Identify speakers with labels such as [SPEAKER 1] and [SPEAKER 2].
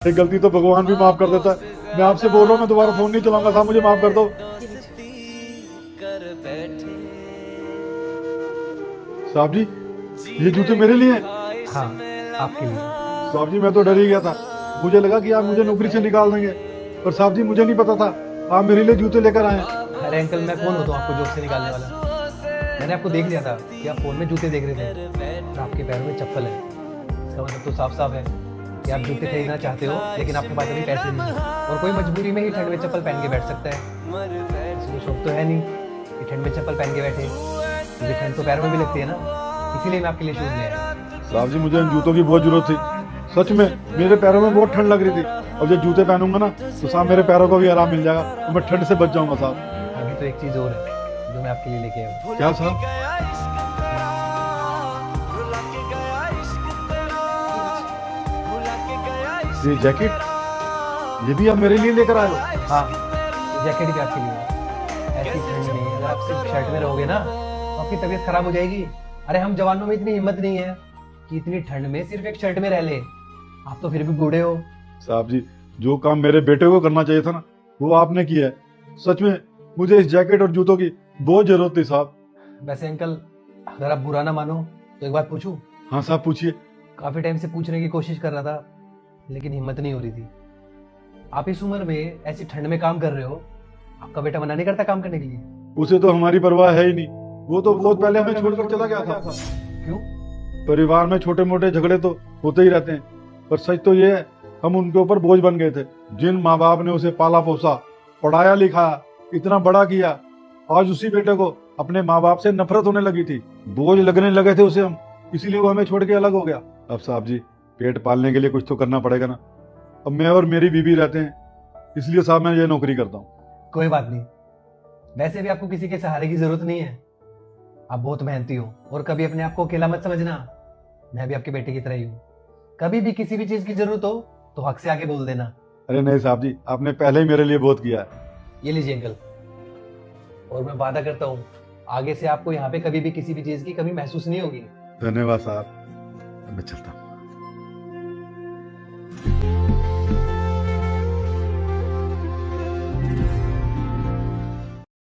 [SPEAKER 1] एक गलती तो भगवान भी माफ कर देता है। मैं आपसे बोल रहा हूँ, मैं दोबारा फोन नहीं चलाऊंगा साहब, मुझे माफ कर दो। साहब जी, ये जूते मेरे लिए हैं।
[SPEAKER 2] हाँ, आपके लिए।
[SPEAKER 1] साहब जी, मैं तो डर ही गया था, मुझे लगा कि आप मुझे नौकरी से निकाल देंगे, पर साहब जी मुझे नहीं पता था आप मेरे लिए जूते लेकर आए हैं।
[SPEAKER 2] अरे अंकल, मैं कौन होता हूँ आपको जॉब से निकालने वाला? मैंने आपको देख लिया था कि आप फोन में जूते देख रहे थे और आपके पैरों में चप्पल है। इसका मतलब तो साफ साफ है कि आप जूते खरीदना चाहते हो, लेकिन आपके पास अभी पैसे नहीं है और कोई मजबूरी में ही ठंड में चप्पल पहन के बैठ सकता है। इसलिए शौक तो है नहीं कि ठंड में चप्पल पहन के बैठे, क्योंकि ठंड तो पैरों में भी लगती है ना। इसीलिए मैं आपके लिए शूज ले आया।
[SPEAKER 1] साहब जी, मुझे इन जूतों की बहुत जरूरत थी, सच में मेरे पैरों में बहुत ठंड लग रही थी। और जब जूते पहनूंगा ना तो साहब मेरे पैरों को भी आराम मिल जाएगा और मैं ठंड से बच जाऊंगा साहब।
[SPEAKER 2] अभी तो एक चीज और है जो मैं आपके लिए लेके आया हूँ।
[SPEAKER 1] क्या साहब? ये जैकेट, ये भी आप मेरे लिए लेकर आए हो?
[SPEAKER 2] हाँ, जैकेट भी आपके लिए है। ऐसी ठंड में अगर आप सिर्फ शर्ट में रहोगे ना तो आपकी तबीयत खराब हो जाएगी। अरे हम जवानों में इतनी हिम्मत नहीं है कि इतनी ठंड में सिर्फ एक शर्ट में रह ले। आप तो फिर भी बूढ़े हो।
[SPEAKER 1] साहब जी, जो काम मेरे बेटे को करना चाहिए था ना, वो आपने किया है। सच में मुझे इस जैकेट और जूतों की बहुत जरूरत थी साहब।
[SPEAKER 2] वैसे अंकल, अगर आप बुरा ना मानो तो एक बात पूछूं?
[SPEAKER 1] हाँ साहब, पूछिए।
[SPEAKER 2] काफी टाइम से पूछने की कोशिश कर रहा था, लेकिन हिम्मत नहीं हो रही थी। आप इस उम्र में ऐसी ठंड में काम कर रहे हो, आपका बेटा मना नहीं करता काम करने के लिए?
[SPEAKER 1] उसे तो हमारी परवाह है ही नहीं, वो तो बहुत पहले हमें छोड़कर चला गया था।
[SPEAKER 2] क्यों?
[SPEAKER 1] परिवार में छोटे मोटे झगड़े तो होते ही रहते हैं, पर सच तो ये है, हम उनके ऊपर बोझ बन गए थे। जिन माँ बाप ने उसे पाला पोसा, पढ़ाया लिखाया, इतना बड़ा किया, आज उसी बेटे को अपने माँ बाप से नफरत होने लगी थी। बोझ लगने लगे थे उसे हम, इसीलिए वो हमें छोड़ के अलग हो गया। अब साहब जी, पेट पालने के लिए कुछ तो करना पड़ेगा ना। अब मैं और मेरी बीवी रहते हैं, इसलिए साहब मैं ये नौकरी करता हूँ।
[SPEAKER 2] कोई बात नहीं, वैसे भी आपको किसी के सहारे की जरूरत नहीं है। आप बहुत मेहनती हो और कभी अपने आप को अकेला मत समझना। मैं भी आपके बेटे की तरह ही हूँ। कभी भी किसी भी चीज की जरूरत हो तो हक से आके बोल देना।
[SPEAKER 1] अरे नहीं साहब जी, आपने पहले ही मेरे लिए बहुत किया है।
[SPEAKER 2] ये लीजिए अंकल, और मैं वादा करता हूँ आगे से आपको यहाँ पे कभी भी किसी भी चीज की कमी महसूस नहीं होगी।
[SPEAKER 1] धन्यवाद साहब, मैं चलता हूँ।